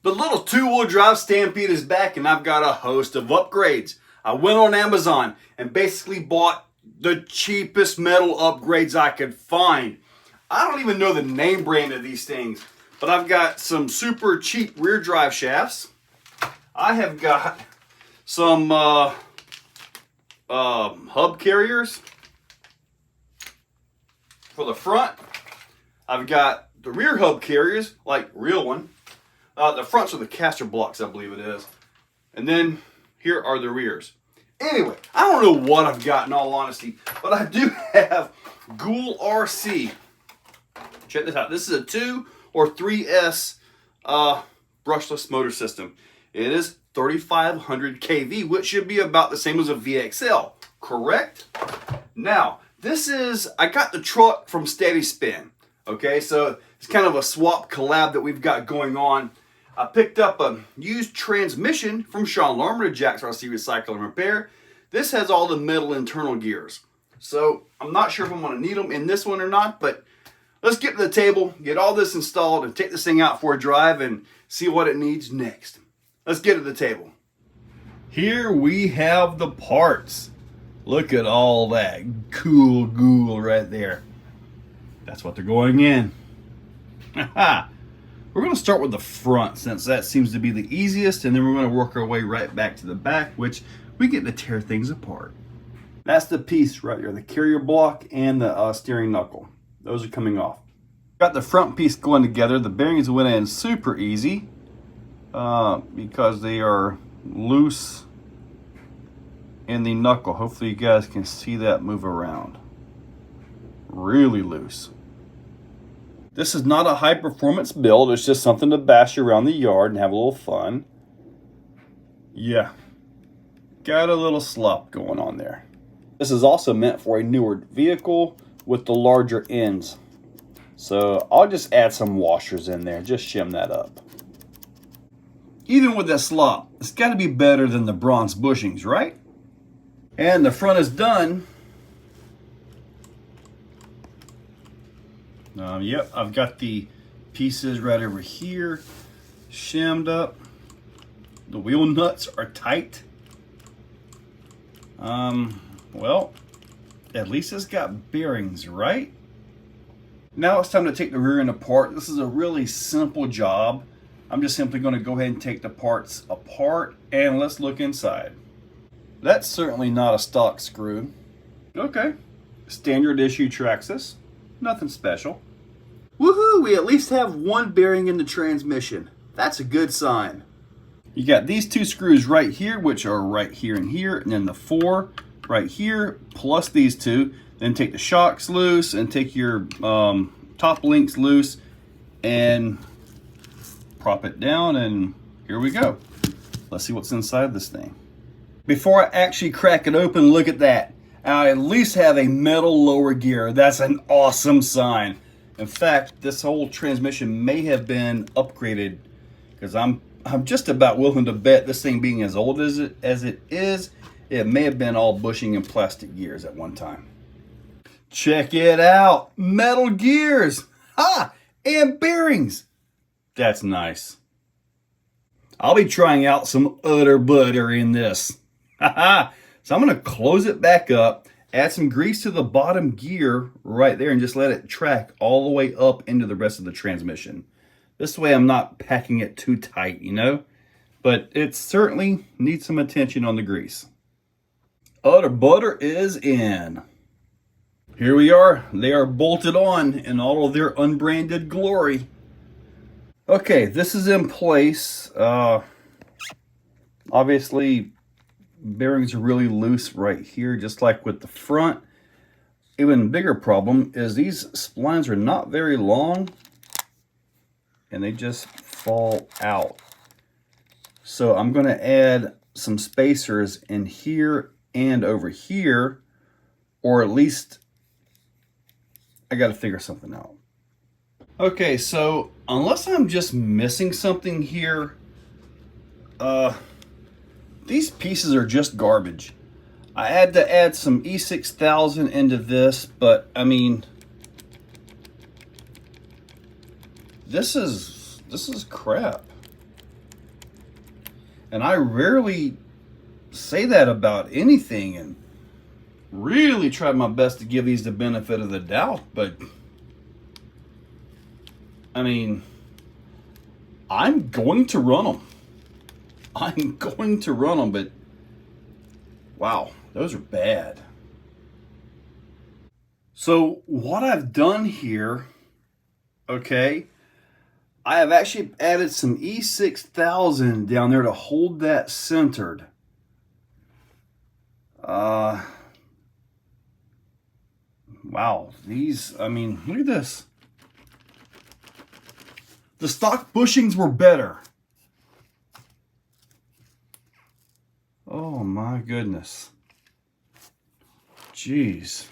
The little two-wheel drive Stampede is back, and I've got a host of upgrades. I went on Amazon and basically bought the cheapest metal upgrades I could find. I don't even know the name brand of these things, but I've got some super cheap rear drive shafts. I have got some hub carriers for the front. I've got the rear hub carriers, like real one. The fronts are the caster blocks, I believe it is. And then here are the rears. Anyway, I don't know what I've got in all honesty, but I do have Ghoul RC. Check this out. This is a 2 or 3S brushless motor system. It is 3,500 kV, which should be about the same as a VXL, correct? Now, I got the truck from Steady Spin. Okay, so it's kind of a swap collab that we've got going on. I picked up a used transmission from Sean Larmer at Jack's RC Recycle and Repair. This has all the metal internal gears. So I'm not sure if I'm going to need them in this one or not, but let's get to the table, get all this installed, and take this thing out for a drive and see what it needs next. Let's get to the table. Here we have the parts. Look at all that cool ghoul right there. That's what they're going in. We're going to start with the front since that seems to be the easiest, and then we're going to work our way right back to the back, which we get to tear things apart. That's the piece right here, the carrier block and the steering knuckle. Those are coming off. Got the front piece going together. The bearings went in super easy because they are loose in the knuckle. Hopefully you guys can see that move around. Really loose. This is not a high performance build. It's just something to bash around the yard and have a little fun. Yeah, got a little slop going on there. This is also meant for a newer vehicle with the larger ends. So I'll just add some washers in there, just shim that up. Even with that slop, it's got to be better than the bronze bushings, right? And the front is done. Yep, I've got the pieces right over here, shimmed up. The wheel nuts are tight. Well, at least it's got bearings, right? Now it's time to take the rear end apart. This is a really simple job. I'm just simply going to go ahead and take the parts apart, and let's look inside. That's certainly not a stock screw. Okay, standard issue Traxxas. Nothing special. Woohoo! We at least have one bearing in the transmission. That's a good sign. You got these two screws right here, which are right here and here, and then the 4 right here, plus these two. Then take the shocks loose and take your top links loose and prop it down, and here we go. Let's see what's inside this thing. Before I actually crack it open, look at that. I at least have a metal lower gear. That's an awesome sign. In fact, this whole transmission may have been upgraded because I'm just about willing to bet this thing being as old as it is, it may have been all bushing and plastic gears at one time. Check it out. Metal gears. Ha! And bearings. That's nice. I'll be trying out some utter butter in this. Haha. So I'm going to close it back up, add some grease to the bottom gear right there, and just let it track all the way up into the rest of the transmission. This way I'm not packing it too tight, you know? But it certainly needs some attention on the grease. Utter butter is in. Here we are. They are bolted on in all of their unbranded glory. Okay, this is in place. Obviously, bearings are really loose right here, just like with the front. Even bigger problem is these splines are not very long and they just fall out. So I'm going to add some spacers in here and over here, or at least I got to figure something out. Okay, so unless I'm just missing something here, these pieces are just garbage. I had to add some E6000 into this, but I mean, this is crap. And I rarely say that about anything, and really try my best to give these the benefit of the doubt. But I mean, I'm going to run them. I'm going to run them, but wow, those are bad. So what I've done here, okay, I have actually added some E6000 down there to hold that centered. Wow, these, I mean, look at this. The stock bushings were better. Oh my goodness. Jeez.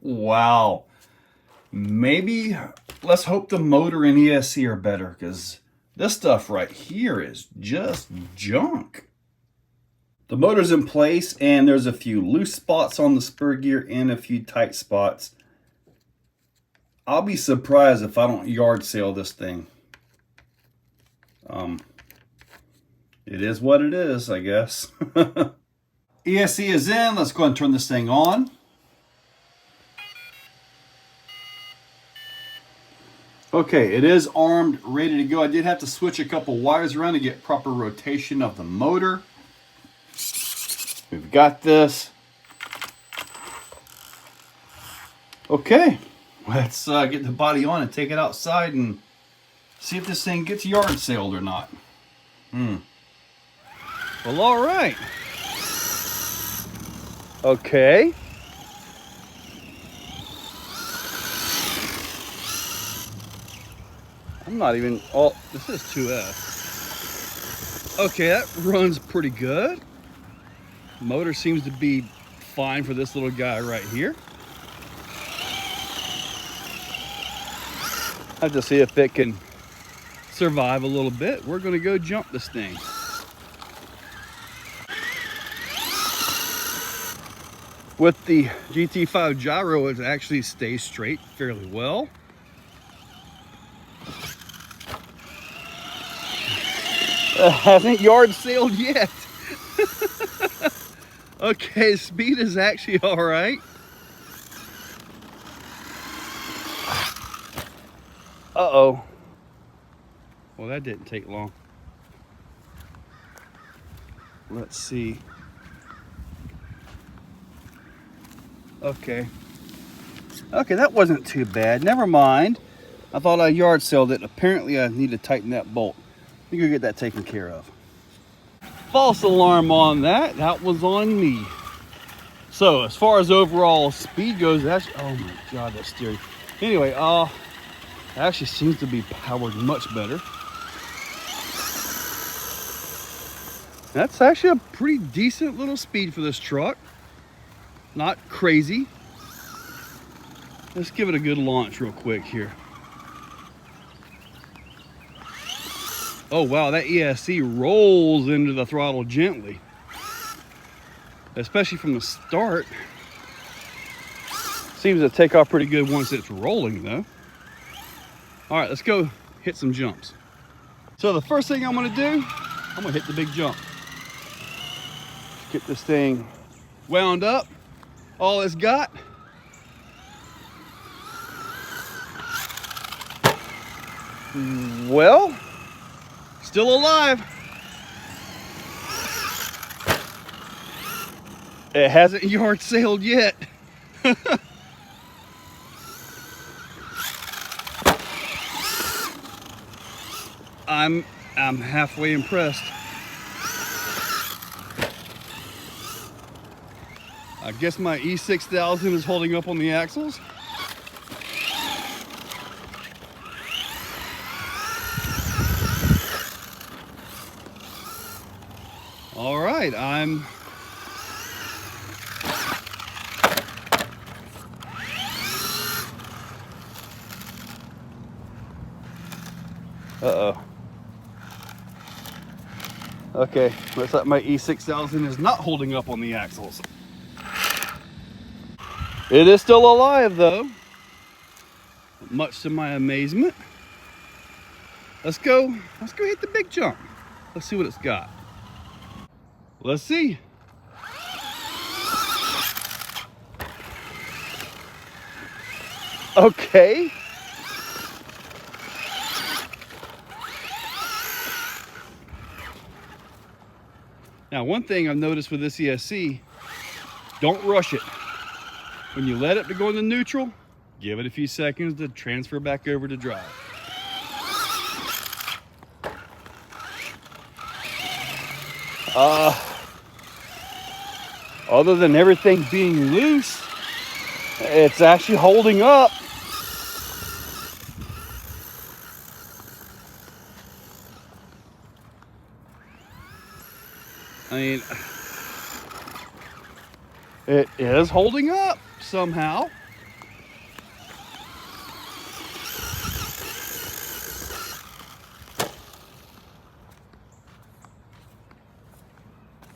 Wow. Maybe let's hope the motor and Esc are better, because this stuff right here is just junk. The motor's in place, and there's a few loose spots on the spur gear and a few tight spots. I'll be surprised if I don't yard sale this thing. It is what it is, I guess. Esc is in. Let's go ahead and turn this thing on. Okay, it is armed, ready to go. I did have to switch a couple wires around to get proper rotation of the motor. We've got this. Okay, let's get the body on and take it outside and see if this thing gets yard saled or not. Well, all right. Okay. I'm not even, oh, this is 2S. Okay, that runs pretty good. Motor seems to be fine for this little guy right here. I have to see if it can survive a little bit. We're gonna go jump this thing. With the GT5 gyro, it actually stays straight fairly well. Hasn't yard sailed yet. Okay, speed is actually all right. Uh-oh. Well, that didn't take long. Let's see. Okay. Okay, that wasn't too bad. Never mind. I thought I yard sailed it. Apparently, I need to tighten that bolt. Let me go get that taken care of. False alarm on that. That was on me. So, as far as overall speed goes, that's, oh my God, that steering. Anyway, it actually seems to be powered much better. That's actually a pretty decent little speed for this truck. Not crazy. Let's give it a good launch real quick here. Oh wow, that ESC rolls into the throttle gently. Especially from the start. Seems to take off pretty good once it's rolling though. All right, let's go hit some jumps. So the first thing I'm gonna do, I'm gonna hit the big jump. Get this thing wound up. All it's got. Well, still alive. It hasn't yard sailed yet. I'm halfway impressed. I guess my E6000 is holding up on the axles. All right, uh-oh. Okay, looks like my E6000 is not holding up on the axles. It is still alive though, much to my amazement. let's go hit the big jump. Let's see what it's got. Let's see. Okay. Now, one thing I've noticed with this ESC, don't rush it. When you let it to go into neutral, give it a few seconds to transfer back over to drive. Other than everything being loose, it's actually holding up. I mean, it is holding up somehow.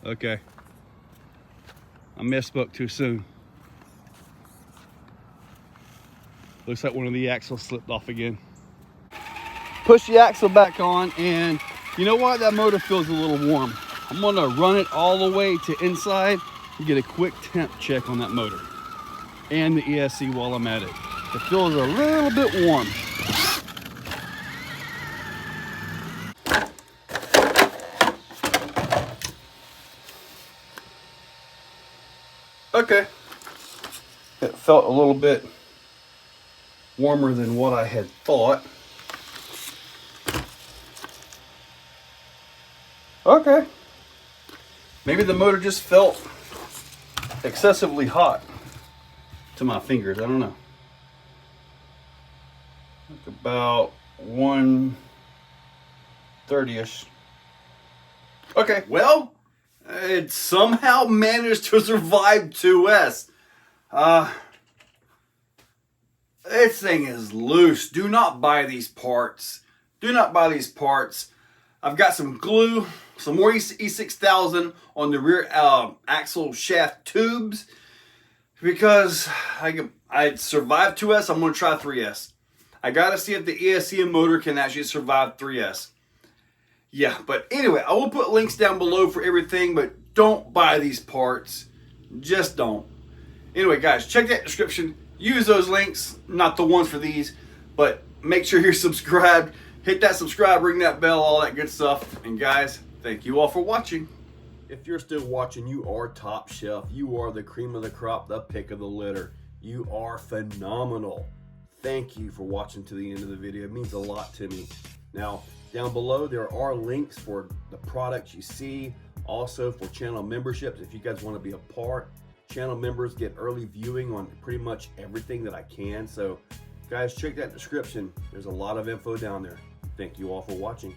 Okay, I misspoke too soon. Looks like one of the axles slipped off again. Push the axle back on, and you know what? That motor feels a little warm. I'm gonna run it all the way to inside and get a quick temp check on that motor and the ESC while I'm at it. It feels a little bit warm. Okay, it felt a little bit warmer than what I had thought. Okay, maybe the motor just felt excessively hot to my fingers. I don't know. Like about 130-ish. Okay, well, it somehow managed to survive 2S. This thing is loose. Do not buy these parts. Do not buy these parts. I've got some glue, some more E6000 on the rear axle shaft tubes because I survived 2S. I'm going to try 3S. I got to see if the ESC and motor can actually survive 3S. Yeah, but anyway, I will put links down below for everything, but don't buy these parts. Just don't. Anyway, guys, check that description. Use those links, not the ones for these, but make sure you're subscribed. Hit that subscribe, ring that bell, all that good stuff. And guys, thank you all for watching. If you're still watching, you are top shelf. You are the cream of the crop, the pick of the litter. You are phenomenal. Thank you for watching to the end of the video. It means a lot to me. Now, down below, there are links for the products you see, also for channel memberships. If you guys want to be a part, channel members get early viewing on pretty much everything that I can. So, guys, check that description. There's a lot of info down there. Thank you all for watching.